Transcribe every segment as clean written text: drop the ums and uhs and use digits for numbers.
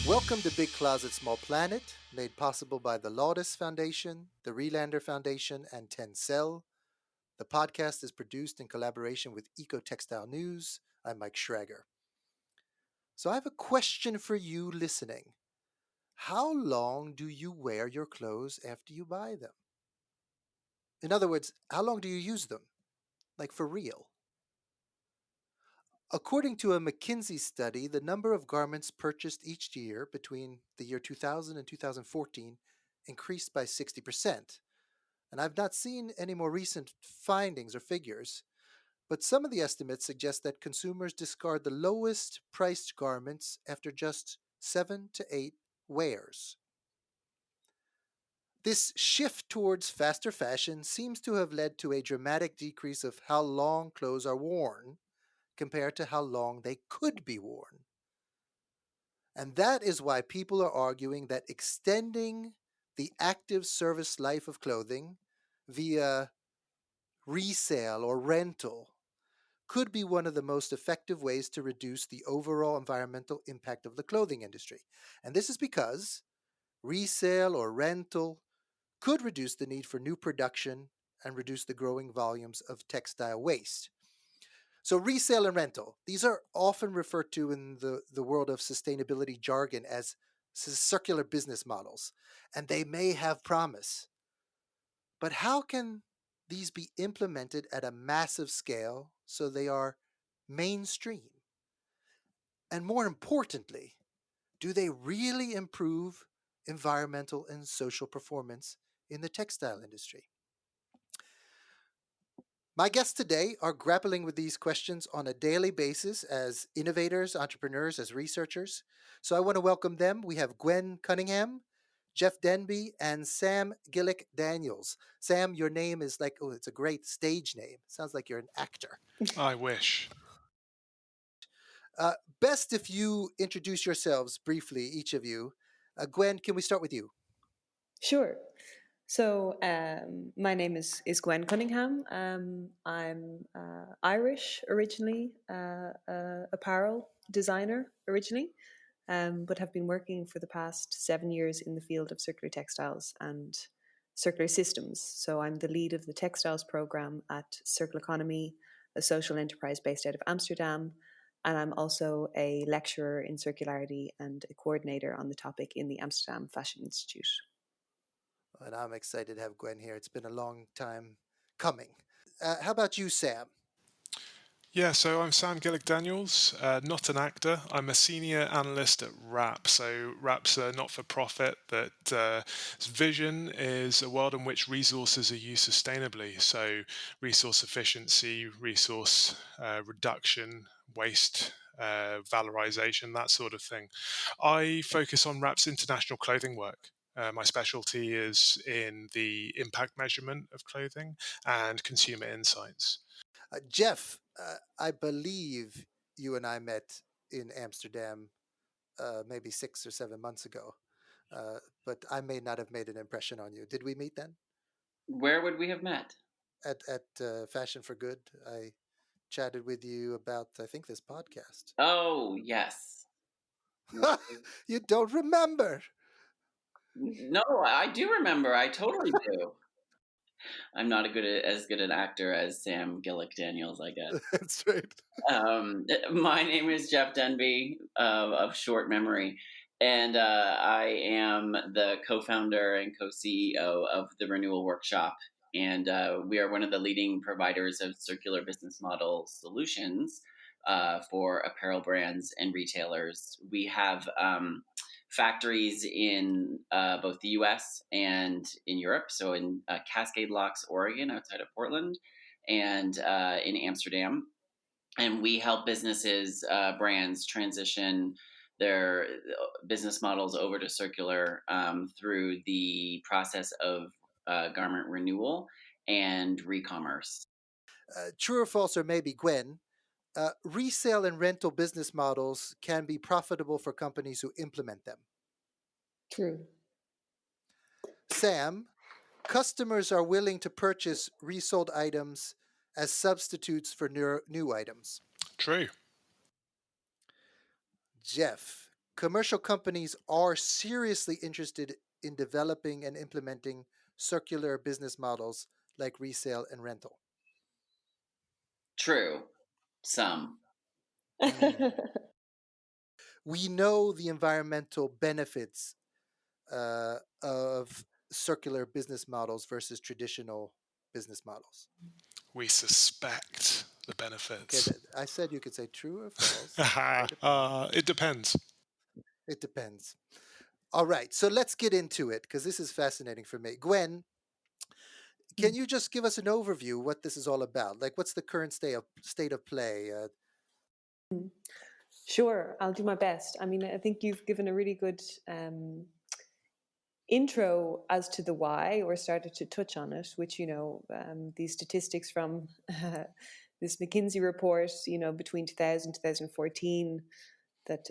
Welcome to Big Closet, Small Planet, made possible by the Laudes Foundation, the Rylander Foundation, and TENCEL. The podcast is produced in collaboration with Ecotextile News. I'm Mike Schrager. So I have a question for you listening. How long do you wear your clothes after you buy them? In other words, how long do you use them? Like for real? According to a McKinsey study, the number of garments purchased each year between the year 2000 and 2014 increased by 60%. And I've not seen any more recent findings or figures, but some of the estimates suggest that consumers discard the lowest priced garments after just 7 to 8 wears. This shift towards faster fashion seems to have led to a dramatic decrease of how long clothes are worn compared to how long they could be worn. And that is why people are arguing that extending the active service life of clothing via resale or rental could be one of the most effective ways to reduce the overall environmental impact of the clothing industry. And this is because resale or rental could reduce the need for new production and reduce the growing volumes of textile waste. So resale and rental, these are often referred to in the world of sustainability jargon as circular business models, and they may have promise. But how can these be implemented at a massive scale so they are mainstream? And more importantly, do they really improve environmental and social performance in the textile industry? My guests today are grappling with these questions on a daily basis as innovators, entrepreneurs, as researchers. So I want to welcome them. We have Gwen Cunningham, Jeff Denby, and Sam Gillick-Daniels. Sam, your name is like, oh, it's a great stage name. Sounds like you're an actor. I wish. Best if you introduce yourselves briefly, each of you. Gwen, can we start with you? Sure. So my name is Gwen Cunningham. I'm Irish originally, apparel designer originally, but have been working for the past 7 years in the field of circular textiles and circular systems. So I'm the lead of the textiles program at Circle Economy, a social enterprise based out of Amsterdam. And I'm also a lecturer in circularity and a coordinator on the topic in the Amsterdam Fashion Institute. And I'm excited to have Gwen here. It's been a long time coming. How about you, Sam? Yeah, so I'm Sam Gillick-Daniels, not an actor. I'm a senior analyst at WRAP. So WRAP's a not-for-profit that its vision is a world in which resources are used sustainably. So resource efficiency, resource reduction, waste valorization, that sort of thing. I focus on WRAP's international clothing work. My specialty is in the impact measurement of clothing and consumer insights. Jeff, I believe you and I met in Amsterdam maybe 6 or 7 months ago, but I may not have made an impression on you. Did we meet then? Where would we have met? At Fashion for Good. I chatted with you about, I think, this podcast. Oh, yes. You don't remember? No, I do remember. I totally do. I'm not as good an actor as Sam Gillick-Daniels, I guess. That's right. My name is Jeff Denby of short memory, and I am the co-founder and co-CEO of the Renewal Workshop. And we are one of the leading providers of circular business model solutions for apparel brands and retailers. We have factories in both the US and in Europe. So in Cascade Locks, Oregon, outside of Portland, and in Amsterdam. And we help businesses, brands transition their business models over to circular through the process of garment renewal and re-commerce. True or false, or maybe Gwen, resale and rental business models can be profitable for companies who implement them. True. Sam, customers are willing to purchase resold items as substitutes for new items. True. Jeff, commercial companies are seriously interested in developing and implementing circular business models like resale and rental. True. Some. Mm. We know the environmental benefits of circular business models versus traditional business models. We suspect the Okay, benefits. I said you could say true or false. It depends. It depends. It depends. All right, so let's get into it because this is fascinating for me. Gwen, can you just give us an overview what this is all about? Like, what's the current state of play? Sure, I'll do my best. I mean, I think you've given a really good intro as to the why, or started to touch on it, which, these statistics from this McKinsey report, between 2000 and 2014, that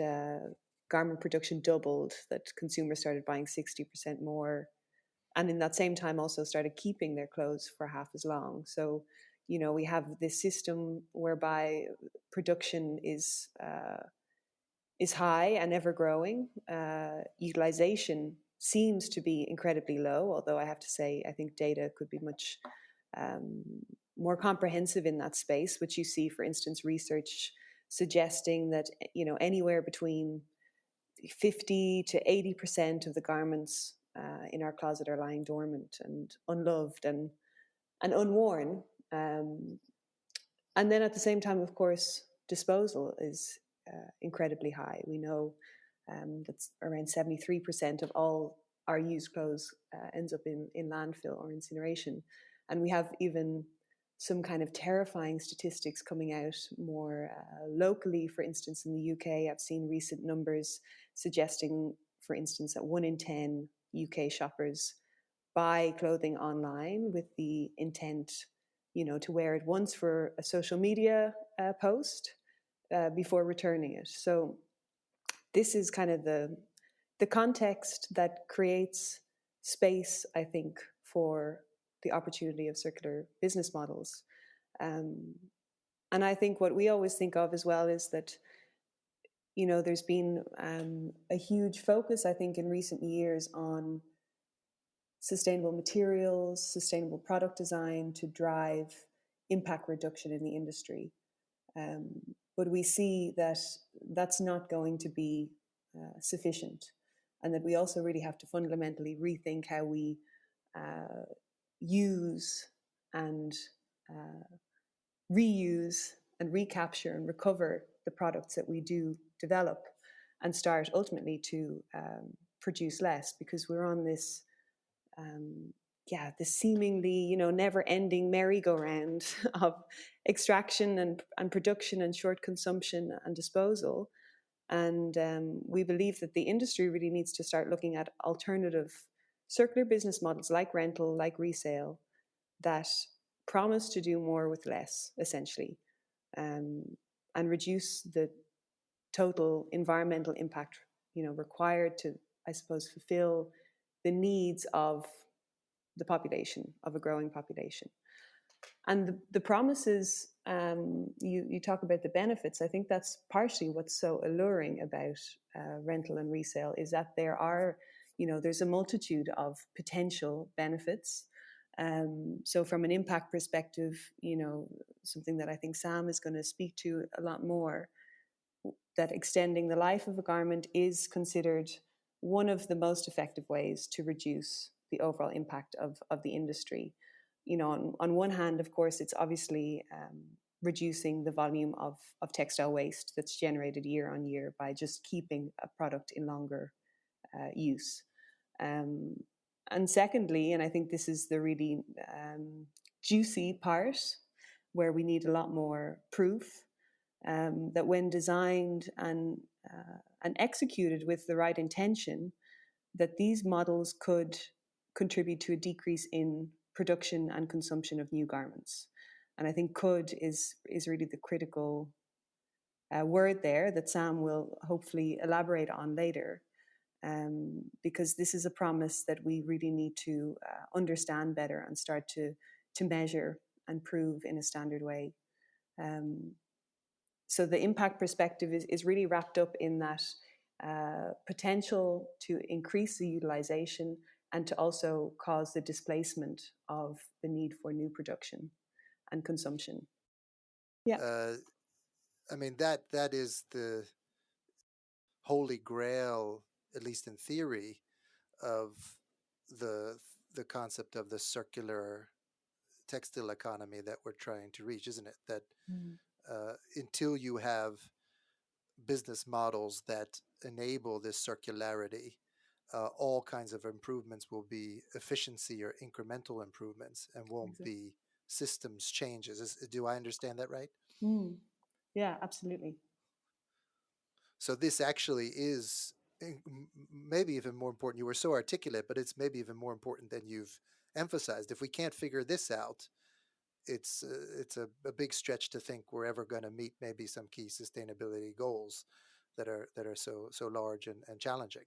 garment production doubled, that consumers started buying 60% more, and in that same time also started keeping their clothes for half as long. So, we have this system whereby production is high and ever growing. Utilization seems to be incredibly low, although I have to say I think data could be much more comprehensive in that space, which you see, for instance, research suggesting that anywhere between 50 to 80% of the garments in our closet are lying dormant and unloved and unworn. And then at the same time, of course, disposal is incredibly high. We know that's around 73% of all our used clothes ends up in landfill or incineration. And we have even some kind of terrifying statistics coming out more locally. For instance, in the UK, I've seen recent numbers suggesting, for instance, that 1 in 10 UK shoppers buy clothing online with the intent, to wear it once for a social media post before returning it. So this is kind of the context that creates space, I think, for the opportunity of circular business models. And I think what we always think of as well is that, there's been a huge focus, I think, in recent years on sustainable materials, sustainable product design to drive impact reduction in the industry. But we see that that's not going to be sufficient, and that we also really have to fundamentally rethink how we use and reuse and recapture and recover the products that we do develop, and start ultimately to produce less, because we're on this this seemingly never-ending merry-go-round of extraction and production and short consumption and disposal. And we believe that the industry really needs to start looking at alternative circular business models like rental, like resale, that promise to do more with less, essentially, and reduce the total environmental impact required to, I suppose, fulfill the needs of the population, of a growing population. And the promises, you talk about the benefits. I think that's partially what's so alluring about rental and resale, is that there's a multitude of potential benefits. So from an impact perspective, something that I think Sam is going to speak to a lot more, that extending the life of a garment is considered one of the most effective ways to reduce the overall impact of the industry. On one hand, of course, it's obviously reducing the volume of textile waste that's generated year on year by just keeping a product in longer use. And secondly, and I think this is the really juicy part, where we need a lot more proof, that when designed and executed with the right intention, that these models could contribute to a decrease in production and consumption of new garments. And I think could is really the critical word there that Sam will hopefully elaborate on later, because this is a promise that we really need to understand better and start to measure and prove in a standard way. So the impact perspective is really wrapped up in that potential to increase the utilization and to also cause the displacement of the need for new production and consumption. Yeah. I mean, that is the holy grail, at least in theory, of the the concept of the circular textile economy that we're trying to reach, isn't it? That until you have business models that enable this circularity, all kinds of improvements will be efficiency or incremental improvements and won't Exactly. be systems changes. Do I understand that right? Yeah, absolutely. So this actually is maybe even more important. You were so articulate, but it's maybe even more important than you've emphasized. If we can't figure this out, it's a big stretch to think we're ever going to meet maybe some key sustainability goals that are so large and challenging.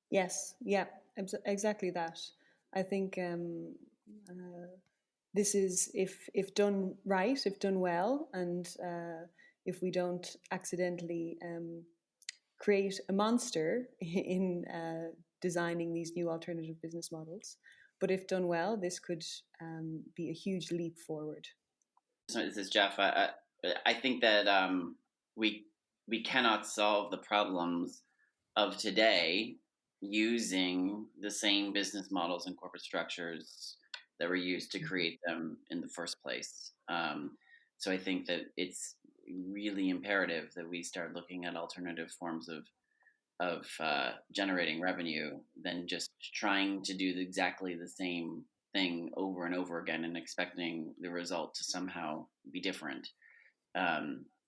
Yes, yeah, exactly that. I think this is, if done right, if done well, and if we don't accidentally create a monster in designing these new alternative business models. But if done well, this could be a huge leap forward. So this is Jeff. I think that we we cannot solve the problems of today using the same business models and corporate structures that were used to create them in the first place. So I think that it's really imperative that we start looking at alternative forms of generating revenue than just trying to do exactly the same thing over and over again and expecting the result to somehow be different.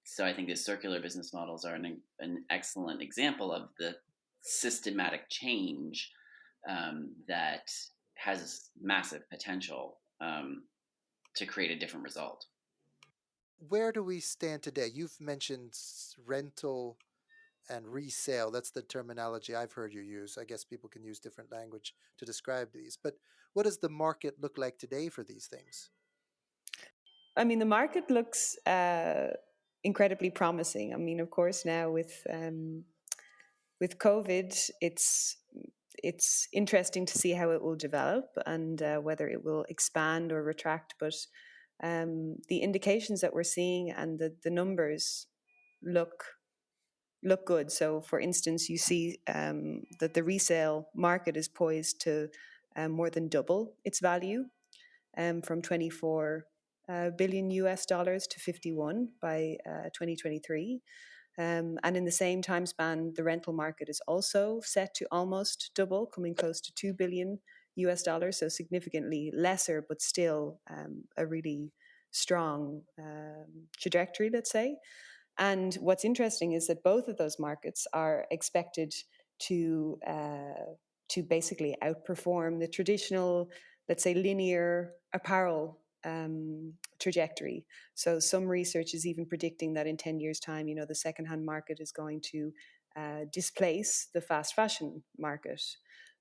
So I think the circular business models are an excellent example of the systematic change that has massive potential to create a different result. Where do we stand today? You've mentioned rental and resale. That's the terminology I've heard you use. I guess people can use different language to describe these. But what does the market look like today for these things? I mean, the market looks incredibly promising. I mean, of course, now with COVID, it's interesting to see how it will develop and whether it will expand or retract. But the indications that we're seeing and the numbers look good. So, for instance, you see that the resale market is poised to more than double its value from 24 billion US dollars to 51 by 2023. And in the same time span, the rental market is also set to almost double, coming close to 2 billion US dollars, so significantly lesser, but still a really strong trajectory, let's say. And what's interesting is that both of those markets are expected to basically outperform the traditional, let's say, linear apparel trajectory. So some research is even predicting that in 10 years' time, the secondhand market is going to displace the fast fashion market.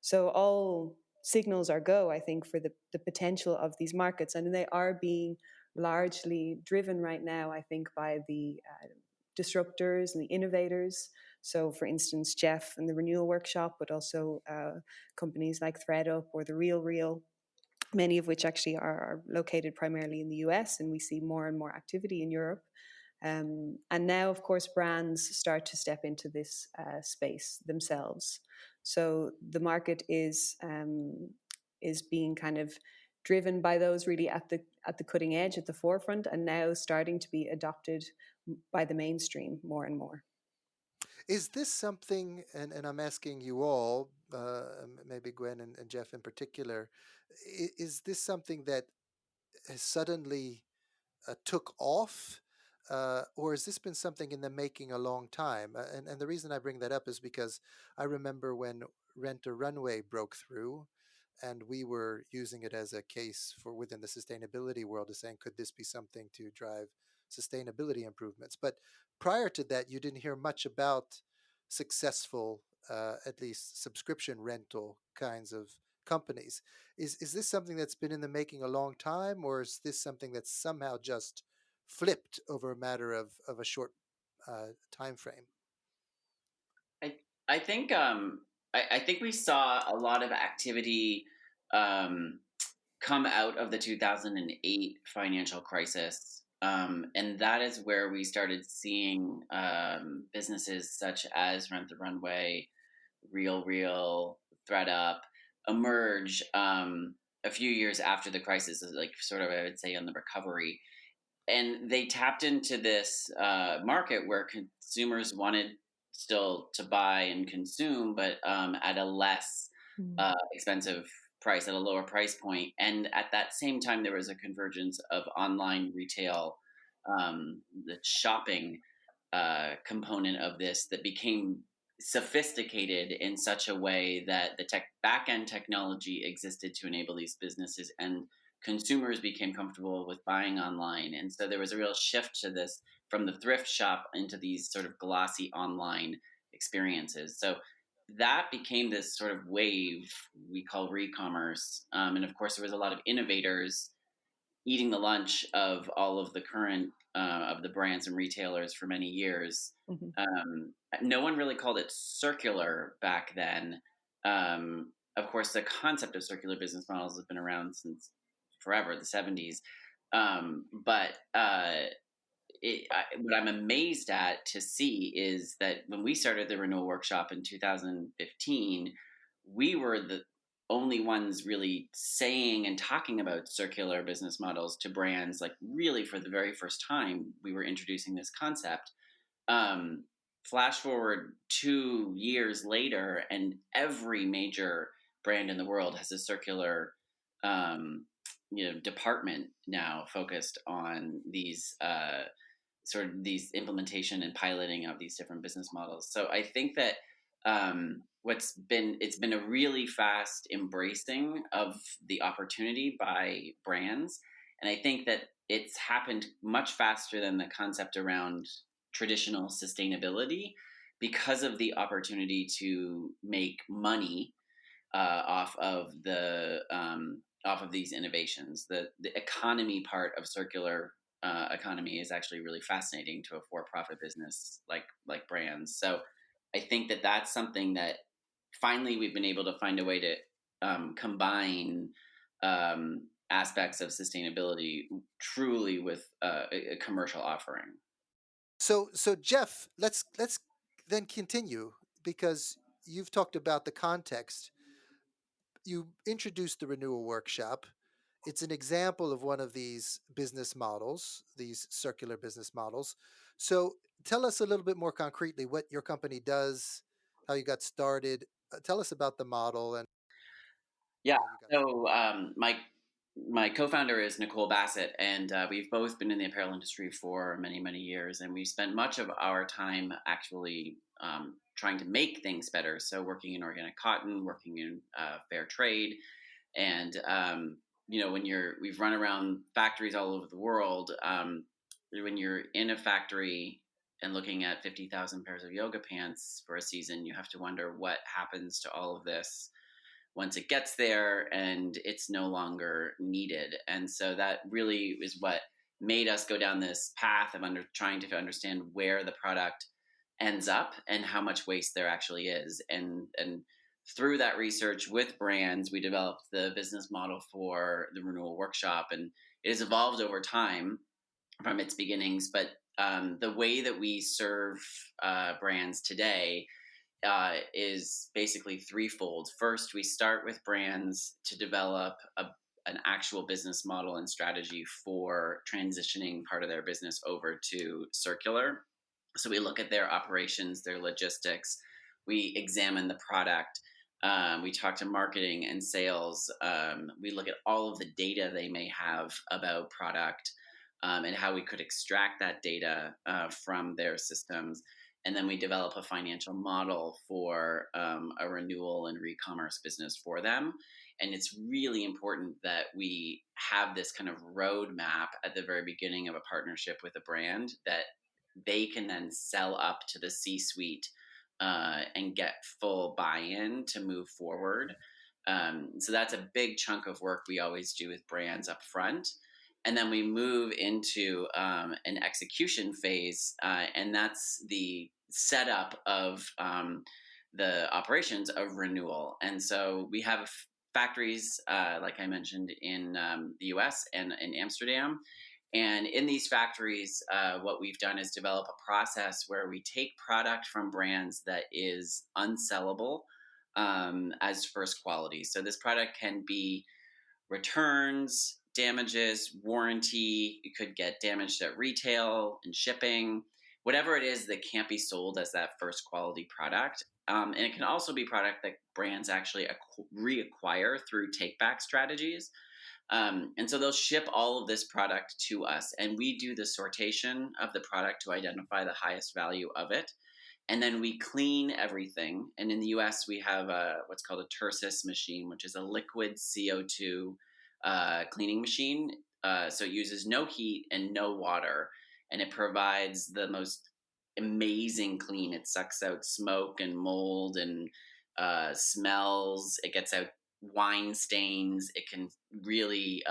So all signals are go, I think, for the potential of these markets. And they are being largely driven right now, I think, by the disruptors and the innovators. So, for instance, Jeff and the Renewal Workshop, but also companies like ThreadUp or the Real, many of which actually are located primarily in the US, and we see more and more activity in Europe. And now, of course, brands start to step into this space themselves. So the market is being kind of driven by those really at the cutting edge, at the forefront, and now starting to be adopted by the mainstream more and more. Is this something, and I'm asking you all, maybe Gwen and Jeff in particular, is this something that has suddenly took off? Or has this been something in the making a long time? And the reason I bring that up is because I remember when Rent a Runway broke through, and we were using it as a case for within the sustainability world, as saying, could this be something to drive sustainability improvements? But prior to that, you didn't hear much about successful, at least subscription rental kinds of companies. Is this something that's been in the making a long time, or is this something that's somehow just flipped over a matter of a short time frame? I think I think we saw a lot of activity um, come out of the 2008 financial crisis. And that is where we started seeing businesses such as Rent the Runway, Real Real, ThreadUp emerge a few years after the crisis, like sort of, I would say, on the recovery. And they tapped into this market where consumers wanted still to buy and consume, but at a less expensive price, at a lower price point. And at that same time, there was a convergence of online retail, the shopping component of this that became sophisticated in such a way that the back end technology existed to enable these businesses, and consumers became comfortable with buying online. And so there was a real shift to this from the thrift shop into these sort of glossy online experiences. So that became this sort of wave we call re-commerce. And of course, there was a lot of innovators eating the lunch of all of the current of the brands and retailers for many years. Mm-hmm. No one really called it circular back then. Of course, the concept of circular business models has been around since forever, the 70s. But what I'm amazed at to see is that when we started the Renewal Workshop in 2015, we were the only ones really saying and talking about circular business models to brands. Like, really, for the very first time, we were introducing this concept. Um, Flash forward 2 years later, and every major brand in the world has a circular department now focused on these sort of these implementation and piloting of these different business models. So I think that it's been a really fast embracing of the opportunity by brands, and I think that it's happened much faster than the concept around traditional sustainability because of the opportunity to make money off of these innovations. The economy part of circular economy is actually really fascinating to a for-profit business like brands. So I think that that's something that finally we've been able to find a way to combine aspects of sustainability truly with a commercial offering. So Jeff, let's then continue, because you've talked about the context. You introduced the Renewal Workshop. It's an example of one of these business models, these circular business models. So tell us a little bit more concretely what your company does, how you got started. Tell us about the model and Yeah. how you got started. So my co-founder is Nicole Bassett, and we've both been in the apparel industry for many, many years, and we spent much of our time actually trying to make things better. So working in organic cotton, working in fair trade, and when we've run around factories all over the world. When you're in a factory and looking at 50,000 pairs of yoga pants for a season, you have to wonder what happens to all of this once it gets there and it's no longer needed. And so that really is what made us go down this path of trying to understand where the product ends up and how much waste there actually is. And through that research with brands, we developed the business model for the Renewal Workshop, and it has evolved over time from its beginnings. But the way that we serve brands today is basically threefold. First, we start with brands to develop an actual business model and strategy for transitioning part of their business over to circular. So we look at their operations, their logistics, we examine the product. We talk to marketing and sales. We look at all of the data they may have about product, and how we could extract that data from their systems. And then we develop a financial model for a renewal and re-commerce business for them. And it's really important that we have this kind of roadmap at the very beginning of a partnership with a brand that they can then sell up to the C-suite and get full buy-in to move forward. So that's a big chunk of work we always do with brands up front. And then we move into an execution phase, and that's the setup of the operations of Renewal. And so we have factories, like I mentioned, in the US and in Amsterdam. And in these factories, what we've done is develop a process where we take product from brands that is unsellable as first quality. So this product can be returns, damages, warranty. You could get damaged at retail and shipping, whatever it is that can't be sold as that first quality product. And it can also be product that brands actually reacquire through take back strategies. And so they'll ship all of this product to us, and we do the sortation of the product to identify the highest value of it. And then we clean everything. And in the US, we have what's called a Tersis machine, which is a liquid CO2 cleaning machine. So it uses no heat and no water, and it provides the most amazing clean. It sucks out smoke and mold and smells. It gets out wine stains. It can really,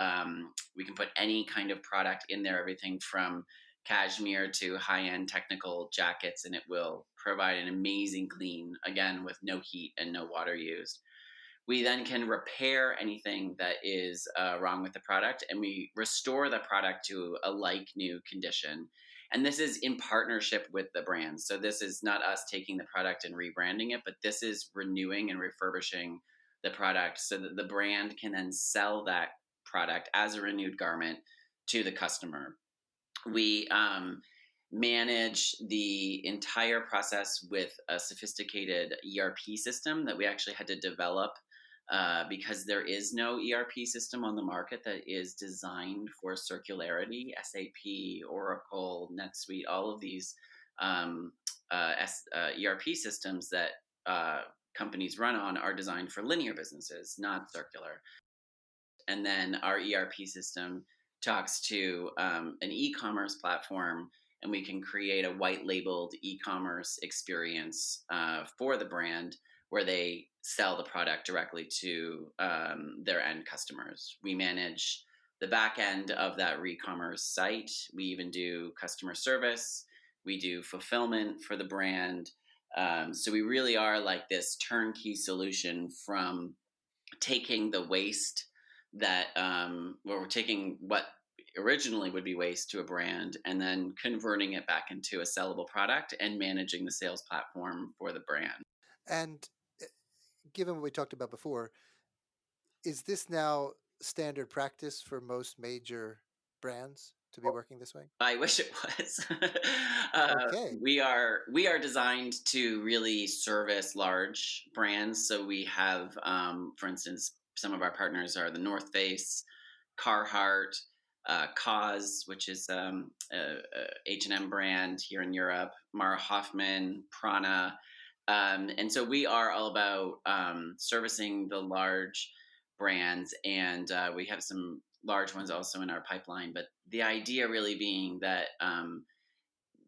we can put any kind of product in there, everything from cashmere to high-end technical jackets, and it will provide an amazing clean, again, with no heat and no water used. We then can repair anything that is wrong with the product, and we restore the product to a like new condition. And this is in partnership with the brand. So this is not us taking the product and rebranding it, but this is renewing and refurbishing the product so that the brand can then sell that product as a renewed garment to the customer. We manage the entire process with a sophisticated ERP system that we actually had to develop because there is no ERP system on the market that is designed for circularity. SAP, Oracle, NetSuite, all of these ERP systems that companies run on are designed for linear businesses, not circular. And then our ERP system talks to an e-commerce platform, and we can create a white labeled e-commerce experience for the brand where they sell the product directly to their end customers. We manage the back end of that re-commerce site. We even do customer service. We do fulfillment for the brand. So we really are like this turnkey solution from taking the waste that where we're taking what originally would be waste to a brand and then converting it back into a sellable product and managing the sales platform for the brand. And given what we talked about before, is this now standard practice for most major brands to be working this way? I wish it was. Okay. We are designed to really service large brands. So we have, for instance, some of our partners are the North Face, Carhartt, Cause, which is a H&M brand here in Europe, Mara Hoffman, Prana. And so we are all about servicing the large brands, and we have some large ones also in our pipeline. But the idea really being that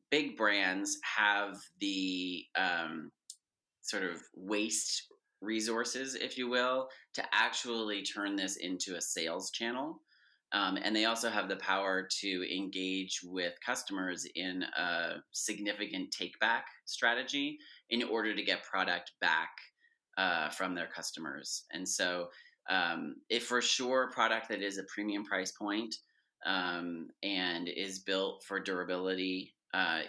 big brands have the sort of waste resources, if you will, to actually turn this into a sales channel. And they also have the power to engage with customers in a significant take back strategy in order to get product back from their customers. And so, if for sure product that is a premium price point and is built for durability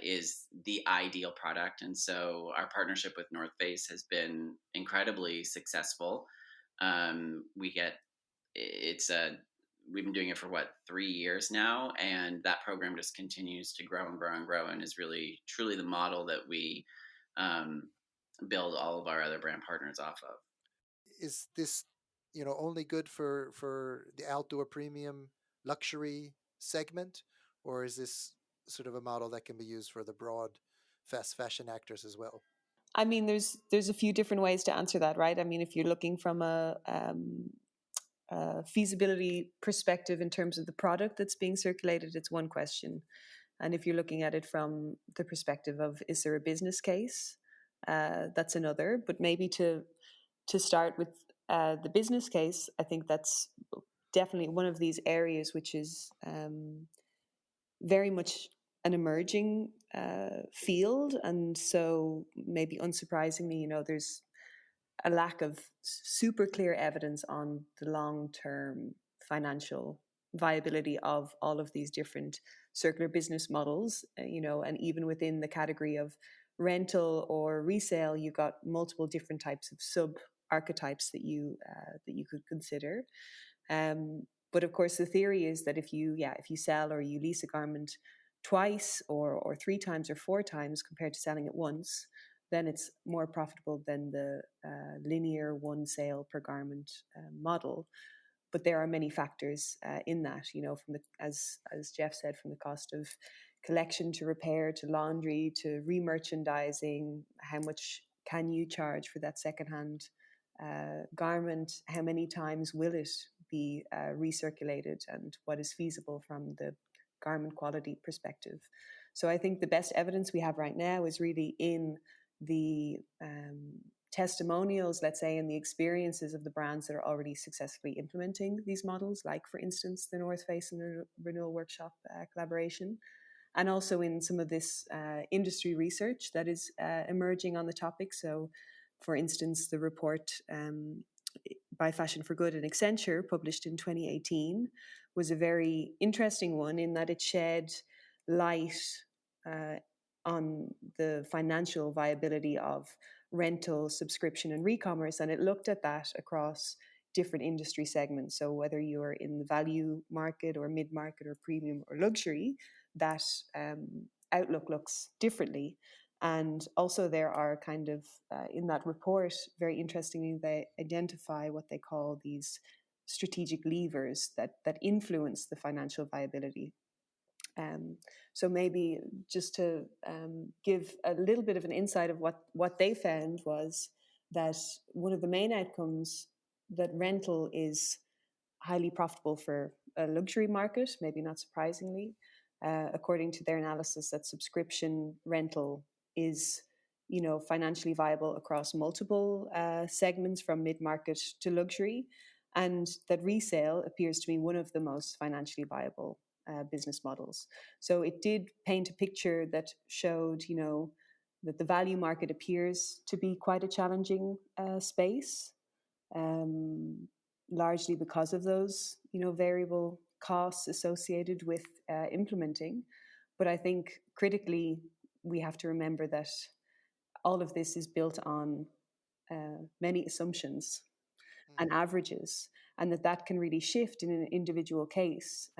is the ideal product. And so our partnership with North Face has been incredibly successful. We get we've been doing it for 3 years now, and that program just continues to grow and grow and grow, and is really truly the model that we build all of our other brand partners off of. Is this, only good for the outdoor premium luxury segment, or is this sort of a model that can be used for the broad fast fashion actors as well? I mean, there's a few different ways to answer that, right? I mean, if you're looking from a feasibility perspective in terms of the product that's being circulated, it's one question. And if you're looking at it from the perspective of, is there a business case? That's another. But maybe to start with the business case, I think that's definitely one of these areas which is very much an emerging field, and so maybe unsurprisingly, there's a lack of super clear evidence on the long-term financial viability of all of these different circular business models, and even within the category of rental or resale, you've got multiple different types of sub archetypes that you could consider. But of course, the theory is that if you sell or you lease a garment twice or three times or four times compared to selling it once, then it's more profitable than the linear one sale per garment model. But there are many factors in that, from the as Jeff said, from the cost of collection to repair to laundry to remerchandising. How much can you charge for that secondhand garment? How many times will it be recirculated, and what is feasible from the garment quality perspective? So I think the best evidence we have right now is really in the testimonials, let's say, and the experiences of the brands that are already successfully implementing these models, like, for instance, the North Face and the Renewal Workshop collaboration, and also in some of this industry research that is emerging on the topic. So, for instance, the report by Fashion for Good and Accenture, published in 2018, was a very interesting one in that it shed light on the financial viability of rental, subscription, and re-commerce, and it looked at that across different industry segments. So whether you're in the value market or mid-market or premium or luxury, that outlook looks differently. And also there are kind of, in that report, very interestingly, they identify what they call these strategic levers that influence the financial viability. So maybe just to give a little bit of an insight of what they found was that one of the main outcomes, that rental is highly profitable for a luxury market, maybe not surprisingly, according to their analysis, that subscription rental is, financially viable across multiple segments from mid-market to luxury, and that resale appears to be one of the most financially viable business models. So it did paint a picture that showed, that the value market appears to be quite a challenging space, largely because of those, variable costs associated with implementing. But I think critically, we have to remember that all of this is built on many assumptions and averages, and that can really shift in an individual case.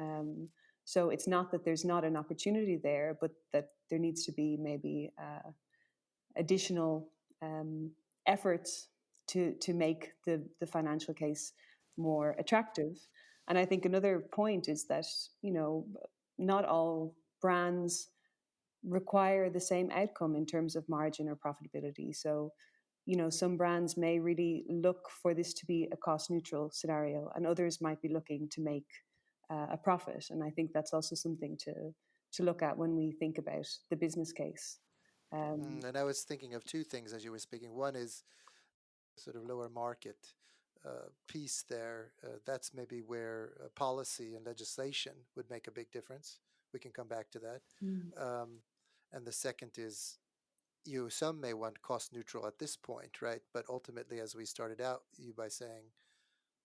So it's not that there's not an opportunity there, but that there needs to be maybe additional efforts to make the financial case more attractive. And I think another point is that, not all brands require the same outcome in terms of margin or profitability. So, some brands may really look for this to be a cost neutral scenario, and others might be looking to make a profit. And I think that's also something to look at when we think about the business case. And I was thinking of two things as you were speaking. One is sort of lower market piece there. That's maybe where policy and legislation would make a big difference. We can come back to that. Mm. And the second is, some may want cost neutral at this point, right? But ultimately, as we started out, you by saying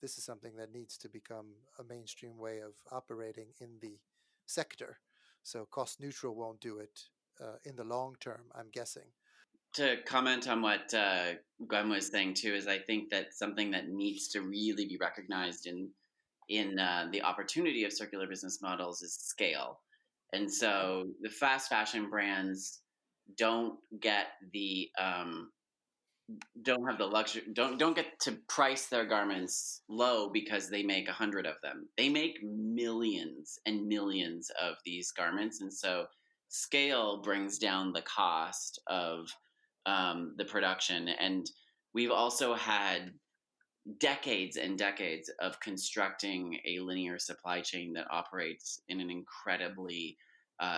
this is something that needs to become a mainstream way of operating in the sector. So cost neutral won't do it in the long term, I'm guessing. To comment on what Gwen was saying too, is I think that something that needs to really be recognized in the opportunity of circular business models is scale. And so the fast fashion brands don't get the don't have the luxury, don't get to price their garments low because they make 100 of them. They make millions and millions of these garments, and so scale brings down the cost of the production. And we've also had decades and decades of constructing a linear supply chain that operates in an incredibly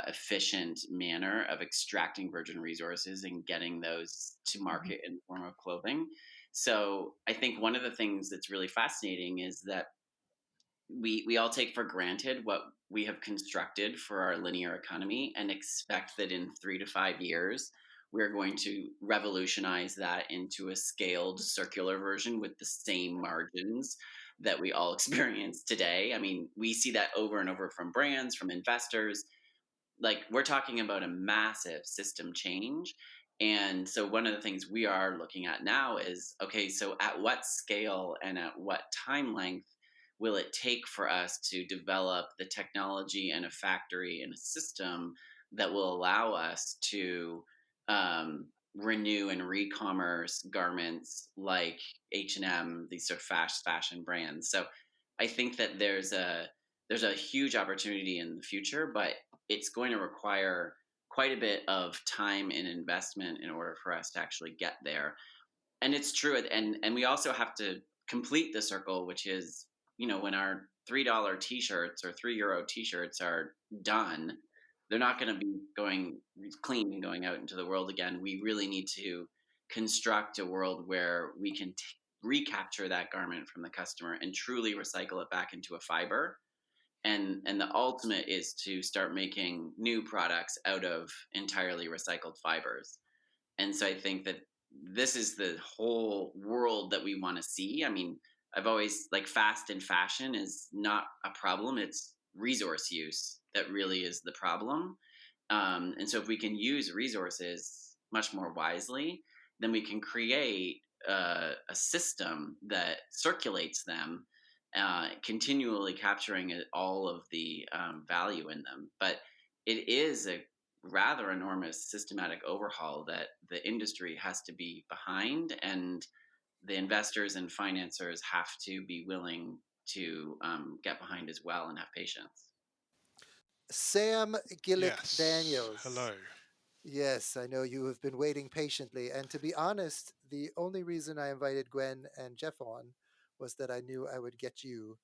efficient manner of extracting virgin resources and getting those to market in the form of clothing. So I think one of the things that's really fascinating is that we all take for granted what we have constructed for our linear economy and expect that in 3 to 5 years we're going to revolutionize that into a scaled circular version with the same margins that we all experience today. I mean, we see that over and over from brands, from investors. Like, we're talking about a massive system change. And so one of the things we are looking at now is, okay, so at what scale and at what time length will it take for us to develop the technology and a factory and a system that will allow us to renew and re-commerce garments like H&M, these sort of fast fashion brands. So I think that there's a huge opportunity in the future, but it's going to require quite a bit of time and investment in order for us to actually get there. And it's true, and we also have to complete the circle, which is, when our $3 t-shirts or €3 t-shirts are done, they're not going to be going clean and going out into the world again. We really need to construct a world where we can recapture that garment from the customer and truly recycle it back into a fiber. And the ultimate is to start making new products out of entirely recycled fibers. And so I think that this is the whole world that we want to see. I mean, I've always, like, fast and fashion is not a problem. It's resource use that really is the problem. And so if we can use resources much more wisely, then we can create a system that circulates them, continually capturing all of the value in them. But it is a rather enormous systematic overhaul that the industry has to be behind, and the investors and financiers have to be willing to get behind as well and have patience. Sam Yes. Gillick-Daniels. Hello. Yes, I know you have been waiting patiently. And to be honest, the only reason I invited Gwen and Jeff on was that I knew I would get you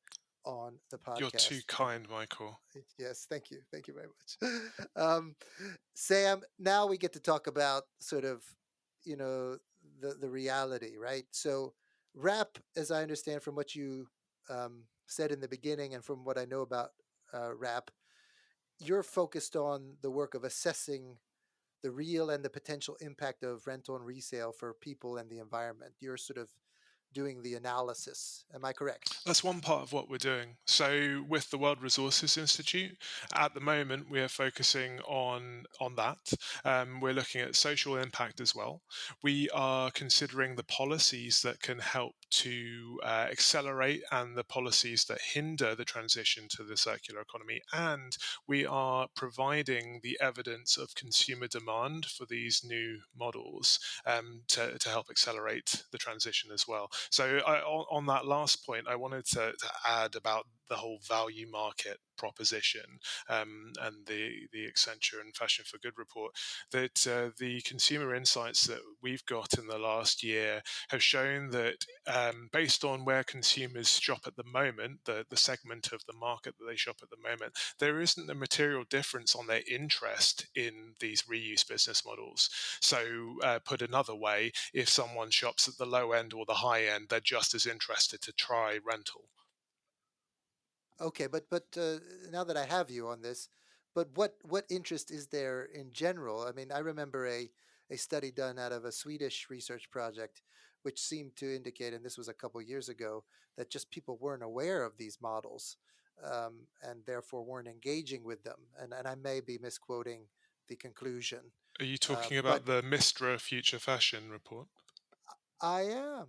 on the You're too podcast. And kind, Michael. yes, thank you. Thank you very much. Sam, now we get to talk about sort of, you know, the reality, right? So, rap, as I understand from what you said in the beginning and from what I know about rap, you're focused on the work of assessing the real and the potential impact of rental and resale for people and the environment. You're sort of doing the analysis. Am I correct? That's one part of what we're doing. So, with the World Resources Institute, at the moment we are focusing on that. We're looking at social impact as well. We are considering the policies that can help to accelerate and the policies that hinder the transition to the circular economy. And we are providing the evidence of consumer demand for these new models to help accelerate the transition as well. So on that last point, I wanted to add about the whole value market proposition, and the Accenture and Fashion for Good report, that the consumer insights that we've got in the last year have shown that, based on where consumers shop at the moment, the segment of the market that they shop at the moment, there isn't a material difference on their interest in these reuse business models. So, put another way, if someone shops at the low end or the high end, they're just as interested to try rental. Okay, but now that I have you on this, but what interest is there in general? I mean, I remember a study done out of a Swedish research project, which seemed to indicate, and this was a couple years ago, that just people weren't aware of these models, and therefore weren't engaging with them. And I may be misquoting the conclusion, Are you talking but about the Mistra Future Fashion report? I am,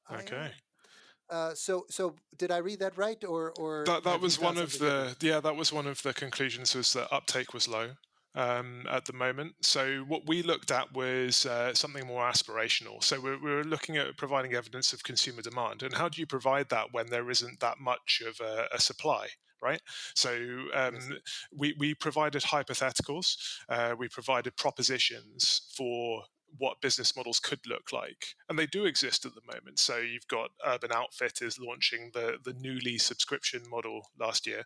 I Okay. am. So did I read that right, or That have you was found one of something different? the that was one of the conclusions, was that uptake was low at the moment. So what we looked at was something more aspirational. So we're looking at providing evidence of consumer demand, and how do you provide that when there isn't that much of a supply? Right. So Yes. we provided hypotheticals, we provided propositions for what business models could look like. And they do exist at the moment. So you've got Urban Outfitters launching the newly subscription model last year.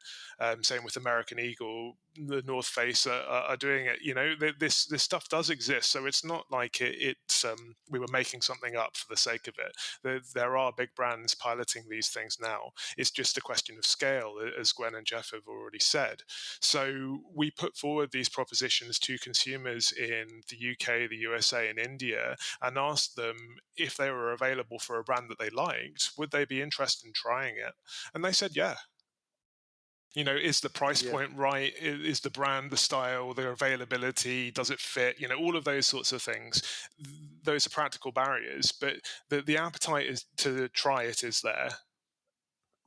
Same with American Eagle. The North Face are doing it. This stuff does exist. So it's not like it's we were making something up for the sake of it. There are big brands piloting these things now. It's just a question of scale, as Gwen and Jeff have already said. So we put forward these propositions to consumers in the UK, the USA, and India, and asked them if they were available for a brand that they liked, would they be interested in trying it? And they said, yeah. Is the price Yeah. point right? Is the brand, the style, the availability, does it fit? All of those sorts of things. Those are practical barriers, but the appetite is to try it is there.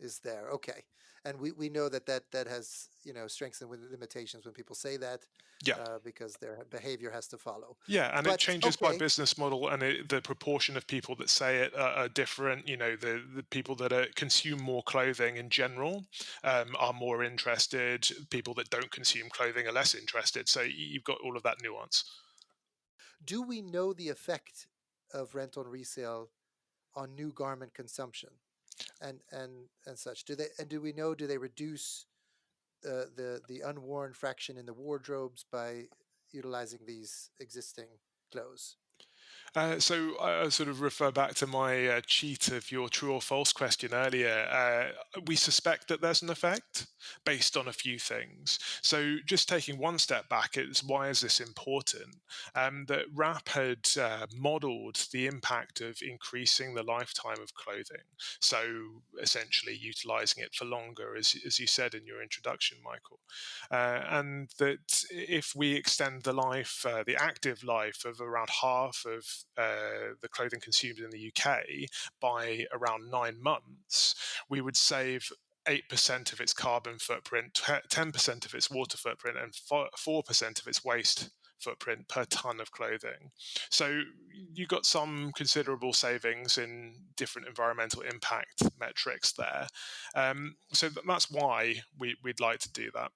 Is there. Okay. And we know that has, strengths and limitations when people say that, Yeah. because their behavior has to follow. Yeah, and it But changes by okay, business model, and the proportion of people that say it are different. The people that consume more clothing in general are more interested. People that don't consume clothing are less interested. So you've got all of that nuance. do we know the effect of rent on resale on new garment consumption and such? Do we know, do they reduce the unworn fraction in the wardrobes by utilizing these existing clothes? So I sort of refer back to my cheat of your true or false question earlier. We suspect that there's an effect based on a few things. So just taking one step back, it's why is this important? That RAP had modeled the impact of increasing the lifetime of clothing. So essentially utilizing it for longer, as you said in your introduction, Michael. And that if we extend the life, the active life of around half of the clothing consumed in the UK by around 9 months, we would save 8% of its carbon footprint, 10% of its water footprint, and 4% of its waste footprint per ton of clothing. So you got some considerable savings in different environmental impact metrics there. So that's why we'd like to do that.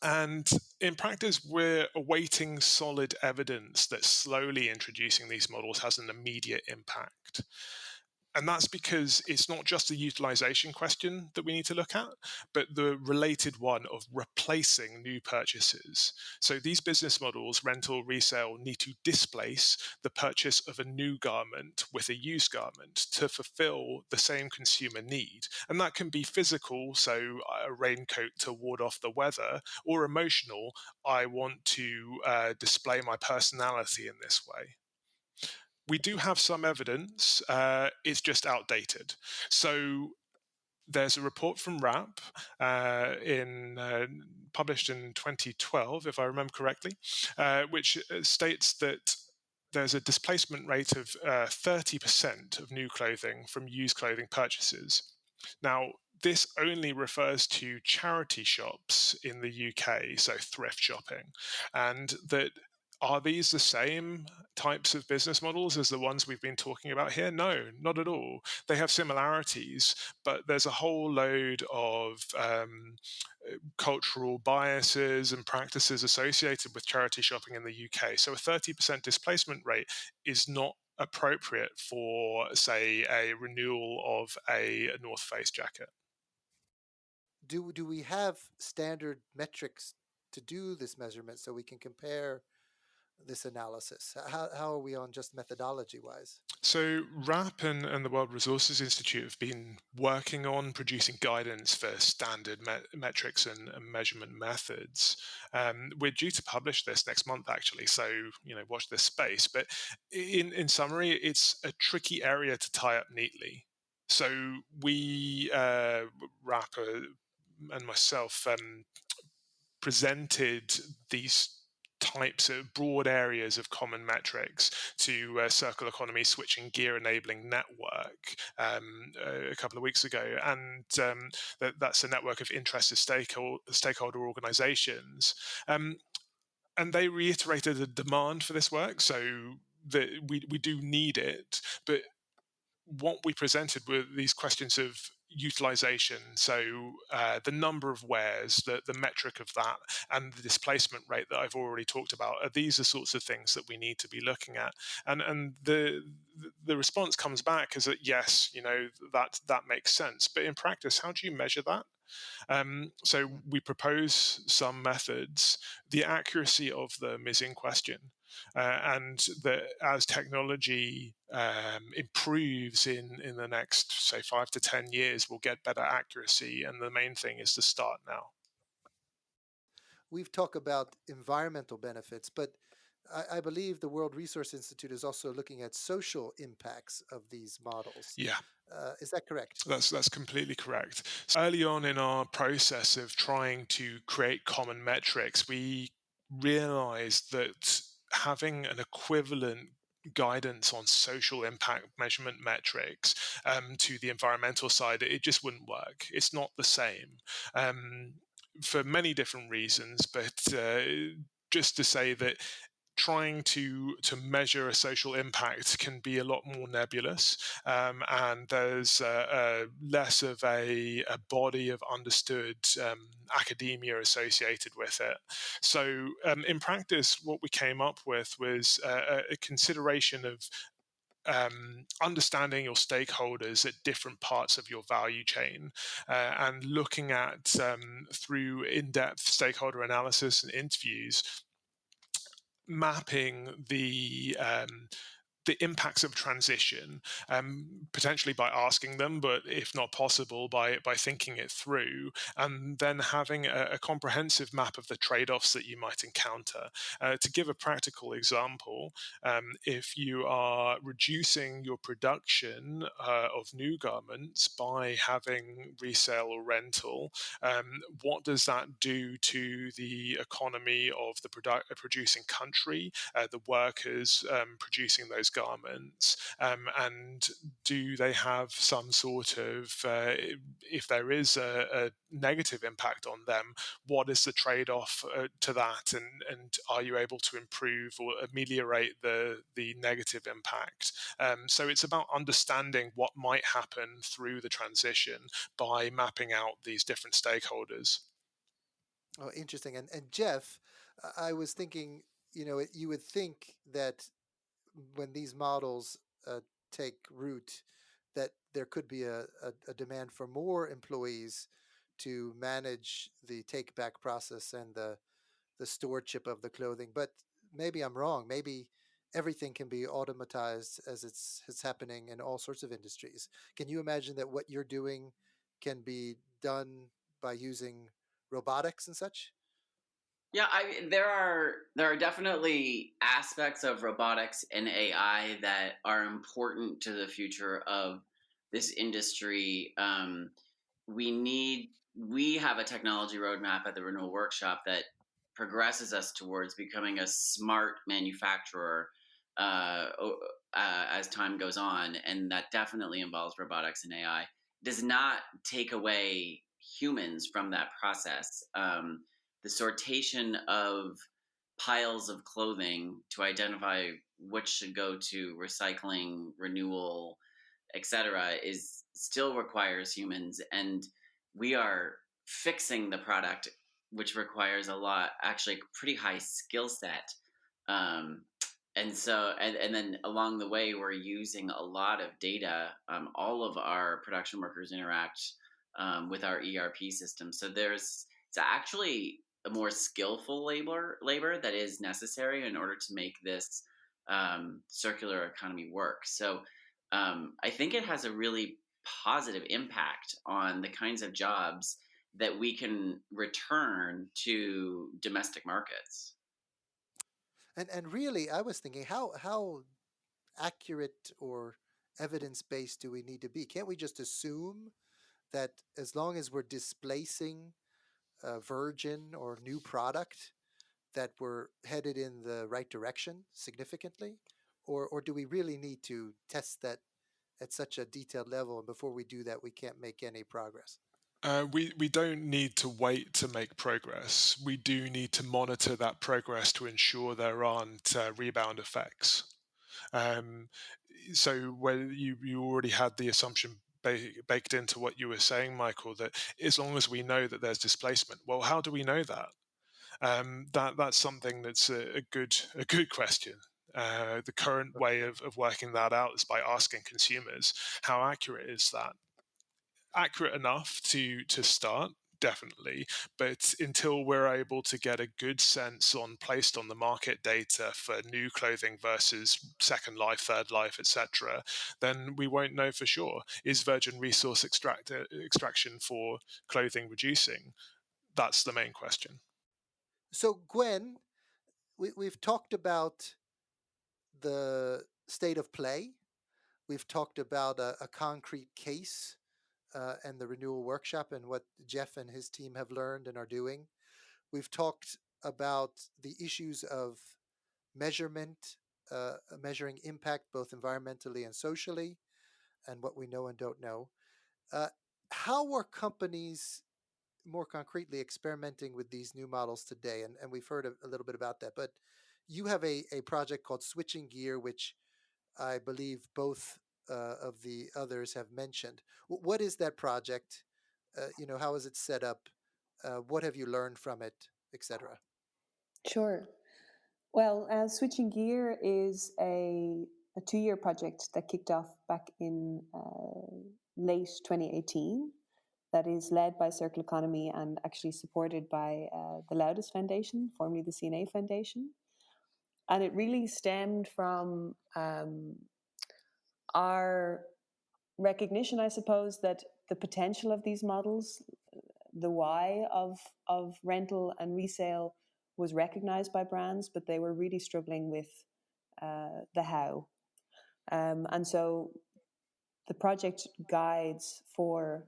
And in practice, we're awaiting solid evidence that slowly introducing these models has an immediate impact. And that's because it's not just the utilization question that we need to look at, but the related one of replacing new purchases. So these business models, rental, resale, need to displace the purchase of a new garment with a used garment to fulfill the same consumer need. And that can be physical, so a raincoat to ward off the weather, or emotional, I want to display my personality in this way. We do have some evidence, it's just outdated. So there's a report from RAP published in 2012, if I remember correctly, which states that there's a displacement rate of 30% of new clothing from used clothing purchases. Now, this only refers to charity shops in the UK, so thrift shopping, and that are these the same types of business models as the ones we've been talking about here? No, not at all. They have similarities, but there's a whole load of cultural biases and practices associated with charity shopping in the UK. So a 30% displacement rate is not appropriate for, say, a renewal of a North Face jacket. Do we have standard metrics to do this measurement so we can compare this analysis? How are we on just methodology wise? So RAP and the World Resources Institute have been working on producing guidance for standard metrics and measurement methods. We're due to publish this next month, actually, so watch this space. But in summary, it's a tricky area to tie up neatly. So we, RAP and myself, presented these types of broad areas of common metrics to Circle Economy Switching Gear Enabling Network a couple of weeks ago. And that's a network of interested stakeholder organizations. And they reiterated a demand for this work, so that we do need it. But what we presented were these questions of utilization, so the number of wears, the metric of that, and the displacement rate that I've already talked about. These are sorts of things that we need to be looking at. And the response comes back is that yes, that makes sense. But in practice, how do you measure that? So we propose some methods. The accuracy of them is in question. And that as technology improves in the next, say, 5 to 10 years, we'll get better accuracy. And the main thing is to start now. We've talked about environmental benefits, but I believe the World Resource Institute is also looking at social impacts of these models. Yeah. Is that correct? That's completely correct. So early on in our process of trying to create common metrics, we realized that having an equivalent guidance on social impact measurement metrics to the environmental side, it just wouldn't work. It's not the same for many different reasons, but just to say that trying to measure a social impact can be a lot more nebulous, and there's less of a body of understood academia associated with it. So in practice, what we came up with was a consideration of understanding your stakeholders at different parts of your value chain, and looking at through in-depth stakeholder analysis and interviews, mapping the impacts of transition, potentially by asking them, but if not possible, by thinking it through, and then having a comprehensive map of the trade-offs that you might encounter. To give a practical example, if you are reducing your production of new garments by having resale or rental, what does that do to the economy of the producing country, the workers producing those garments, and do they have some sort of, if there is a negative impact on them, what is the trade-off to that, and are you able to improve or ameliorate the negative impact? So it's about understanding what might happen through the transition by mapping out these different stakeholders. Oh, interesting. And Jeff, I was thinking, you would think that when these models take root, that there could be a demand for more employees to manage the take back process and the stewardship of the clothing. But maybe I'm wrong. Maybe everything can be automatized as it's happening in all sorts of industries. Can you imagine that what you're doing can be done by using robotics and such? Yeah, there are definitely aspects of robotics and AI that are important to the future of this industry. We have a technology roadmap at the Renewal Workshop that progresses us towards becoming a smart manufacturer as time goes on, and that definitely involves robotics and AI. It does not take away humans from that process. The sortation of piles of clothing to identify which should go to recycling, renewal, etc., is still requires humans, and we are fixing the product, which requires a lot, actually, pretty high skill set. Um, and then along the way, we're using a lot of data. All of our production workers interact with our ERP system, so it's actually a more skillful labor that is necessary in order to make this circular economy work. So I think it has a really positive impact on the kinds of jobs that we can return to domestic markets. And really, I was thinking, how accurate or evidence based do we need to be? Can't we just assume that as long as we're displacing a virgin or new product, that we're headed in the right direction significantly? Or do we really need to test that at such a detailed level? And before we do that, we can't make any progress. We don't need to wait to make progress. We do need to monitor that progress to ensure there aren't rebound effects. Um, so where you already had the assumption baked into what you were saying, Michael, that as long as we know that there's displacement, well, how do we know that? That's something that's a good question. The current way of working that out is by asking consumers, how accurate is that? Accurate enough to start, definitely, but until we're able to get a good sense on placed on the market data for new clothing versus second life, third life, etc., then we won't know for sure. Is virgin resource extraction for clothing reducing? That's the main question. So, Gwen, we've talked about the state of play. We've talked about a concrete case and the Renewal Workshop and what Jeff and his team have learned and are doing. We've talked about the issues of measurement, measuring impact both environmentally and socially, and what we know and don't know. Uh, how are companies more concretely experimenting with these new models today? And we've heard a little bit about that, but you have a project called Switching Gear, which I believe both of the others have mentioned. What is that project? How is it set up? What have you learned from it, etc.? Sure. Well, Switching Gear is a 2-year project that kicked off back in late 2018 that is led by Circular Economy and actually supported by the Laudes Foundation, formerly the CNA Foundation. And it really stemmed from our recognition, I suppose, that the potential of these models, the why of rental and resale was recognized by brands, but they were really struggling with the how. And so the project guides for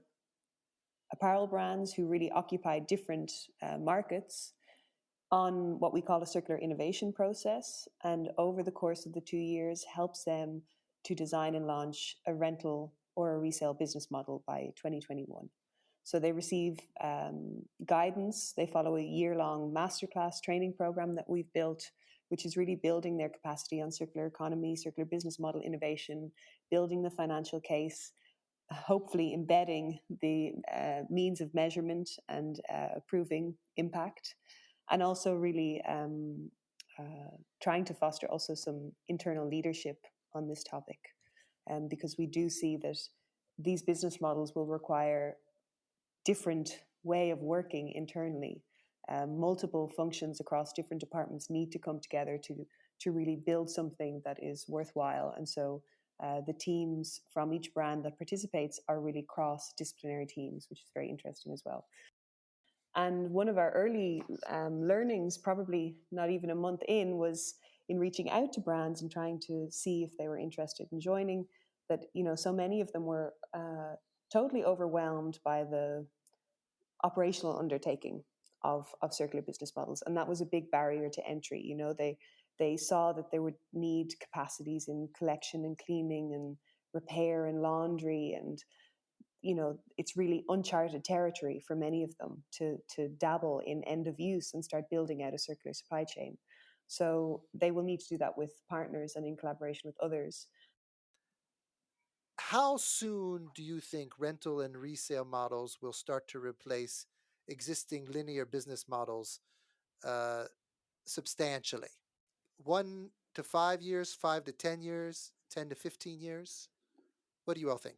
apparel brands who really occupy different markets on what we call a circular innovation process, and over the course of the 2 years helps them to design and launch a rental or a resale business model by 2021. So they receive guidance. They follow a year-long masterclass training program that we've built, which is really building their capacity on circular economy, circular business model innovation, building the financial case, hopefully embedding the means of measurement and proving impact, and also really trying to foster also some internal leadership on this topic, because we do see that these business models will require different way of working internally. Multiple functions across different departments need to come together to really build something that is worthwhile. And so the teams from each brand that participates are really cross-disciplinary teams, which is very interesting as well. And one of our early learnings, probably not even a month in, was in reaching out to brands and trying to see if they were interested in joining, that, so many of them were totally overwhelmed by the operational undertaking of circular business models. And that was a big barrier to entry. They saw that they would need capacities in collection and cleaning and repair and laundry, and it's really uncharted territory for many of them to dabble in end of use and start building out a circular supply chain. So they will need to do that with partners and in collaboration with others. How soon do you think rental and resale models will start to replace existing linear business models substantially? 1 to 5 years, 5 to 10 years, 10 to 15 years? What do you all think?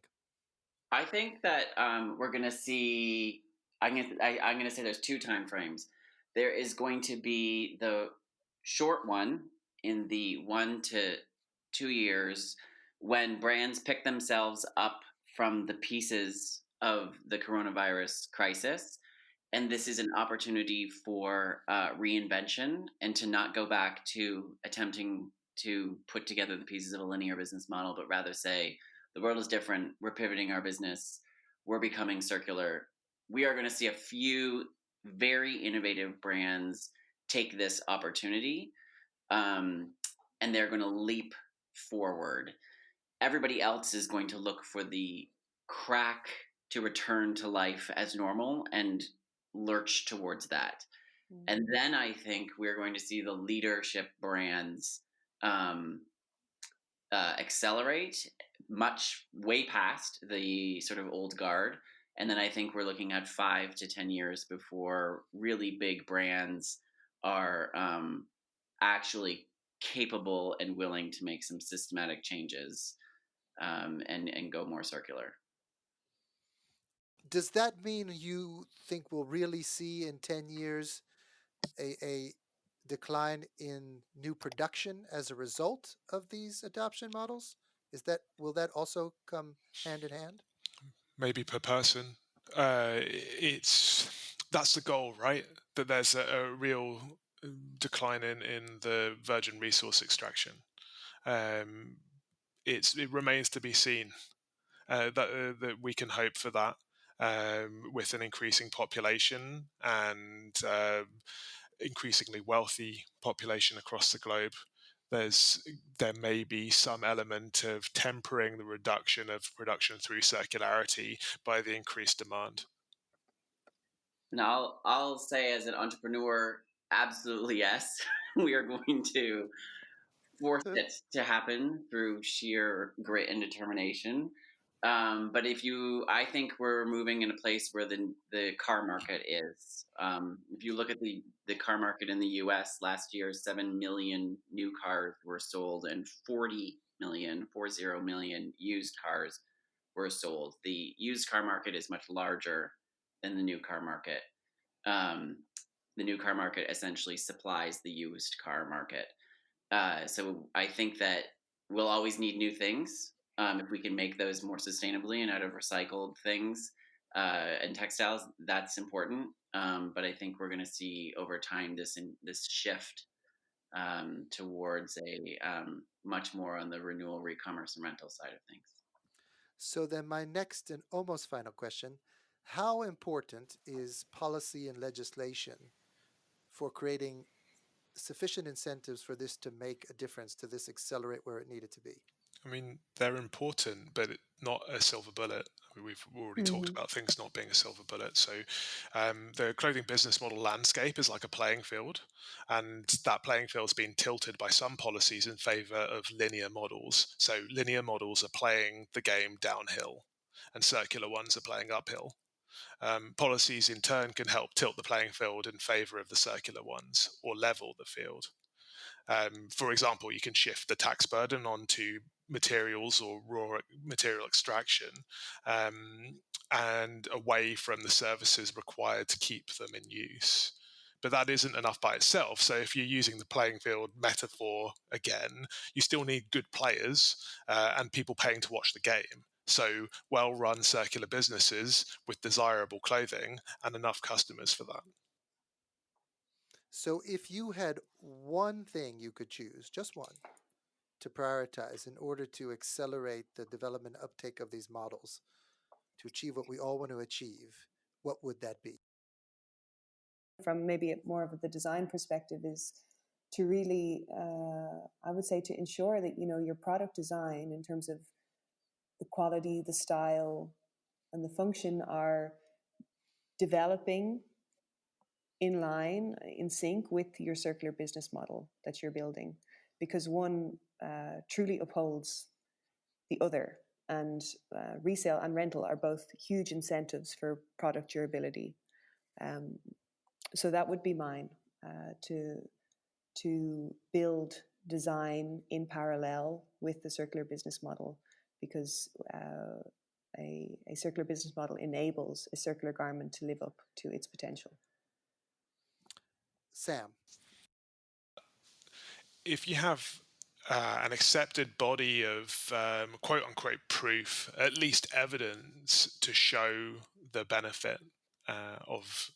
I think that we're going to see. I'm going to say there's 2 time frames. There is going to be the short one in the 1 to 2 years when brands pick themselves up from the pieces of the coronavirus crisis, and this is an opportunity for reinvention and to not go back to attempting to put together the pieces of a linear business model, but rather say, the world is different. We're pivoting our business. We're becoming circular. We are going to see a few very innovative brands take this opportunity, and they're going to leap forward. Everybody else is going to look for the crack to return to life as normal and lurch towards that. And then I think we're going to see the leadership brands accelerate way past the sort of old guard. And then I think we're looking at 5 to 10 years before really big brands are actually capable and willing to make some systematic changes, and go more circular. Does that mean you think we'll really see in 10 years a decline in new production as a result of these adoption models? Will that also come hand in hand? Maybe per person. That's the goal, right? That there's a real decline in the virgin resource extraction. It remains to be seen that we can hope for that, with an increasing population and increasingly wealthy population across the globe. There may be some element of tempering the reduction of production through circularity by the increased demand. Now, I'll say as an entrepreneur, absolutely yes. We are going to force it to happen through sheer grit and determination. But I think we're moving in a place where the car market is. If you look at the car market in the U.S. last year, 7 million new cars were sold and 40 million used cars were sold. The used car market is much larger than the new car market. The new car market essentially supplies the used car market. So I think that we'll always need new things. If we can make those more sustainably and out of recycled things and textiles, that's important. But I think we're going to see over time this shift towards a much more on the renewal, re-commerce, and rental side of things. So then my next and almost final question, how important is policy and legislation for creating sufficient incentives for this to make a difference, to this accelerate where it needed to be? I mean, they're important, but not a silver bullet. We've already talked about things not being a silver bullet. So the clothing business model landscape is like a playing field, and that playing field's been tilted by some policies in favor of linear models. So linear models are playing the game downhill, and circular ones are playing uphill. Policies in turn can help tilt the playing field in favor of the circular ones or level the field. For example, you can shift the tax burden onto materials or raw material extraction, and away from the services required to keep them in use. But that isn't enough by itself. So if you're using the playing field metaphor again, you still need good players and people paying to watch the game. So well-run circular businesses with desirable clothing and enough customers for that. So if you had one thing you could choose, just one, to prioritize in order to accelerate the development uptake of these models to achieve what we all want to achieve, what would that be? From maybe more of the design perspective is to really, I would say, to ensure that, your product design in terms of the quality, the style, and the function are developing in line, in sync with your circular business model that you're building, because one truly upholds the other. And resale and rental are both huge incentives for product durability. So that would be mine, to build design in parallel with the circular business model, because a circular business model enables a circular garment to live up to its potential. Sam. If you have an accepted body of quote unquote proof, at least evidence to show the benefit of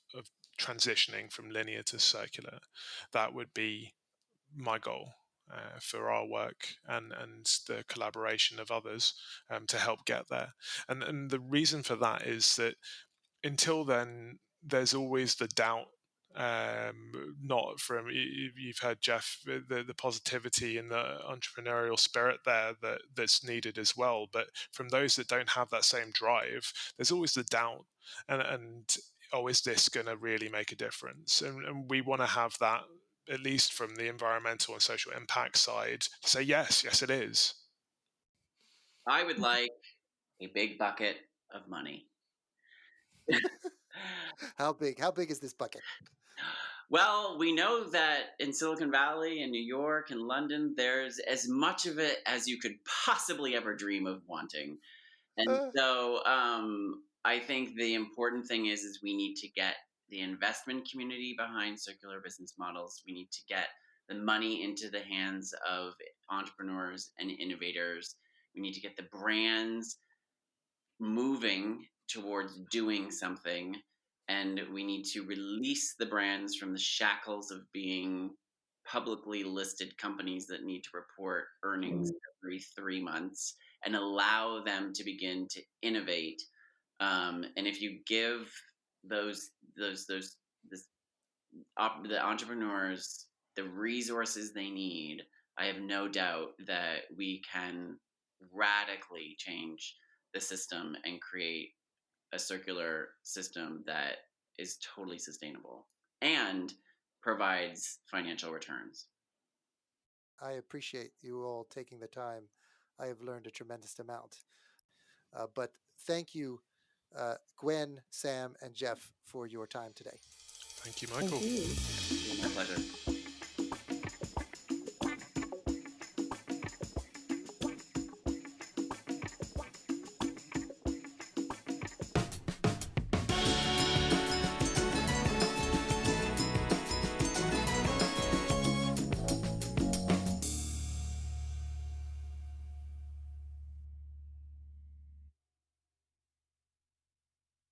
transitioning from linear to circular, that would be my goal for our work and the collaboration of others to help get there. And the reason for that is that until then, there's always the doubt. Not from you've heard Jeff, the positivity and the entrepreneurial spirit there that's needed as well, but from those that don't have that same drive, there's always the doubt and oh, is this going to really make a difference? And we want to have that, at least from the environmental and social impact side, to say yes it is. I would like a big bucket of money. How big? How big is this bucket? Well, we know that in Silicon Valley and New York and London, there's as much of it as you could possibly ever dream of wanting. And Uh, so I think the important thing is we need to get the investment community behind circular business models. We need to get the money into the hands of entrepreneurs and innovators. We need to get the brands moving towards doing something, and we need to release the brands from the shackles of being publicly listed companies that need to report earnings every 3 months and allow them to begin to innovate. And if you give those the entrepreneurs the resources they need, I have no doubt that we can radically change the system and create a circular system that is totally sustainable and provides financial returns. I appreciate you all taking the time. I have learned a tremendous amount. But thank you, Gwen, Sam, and Jeff, for your time today. Thank you, Thank Michael. you. My pleasure.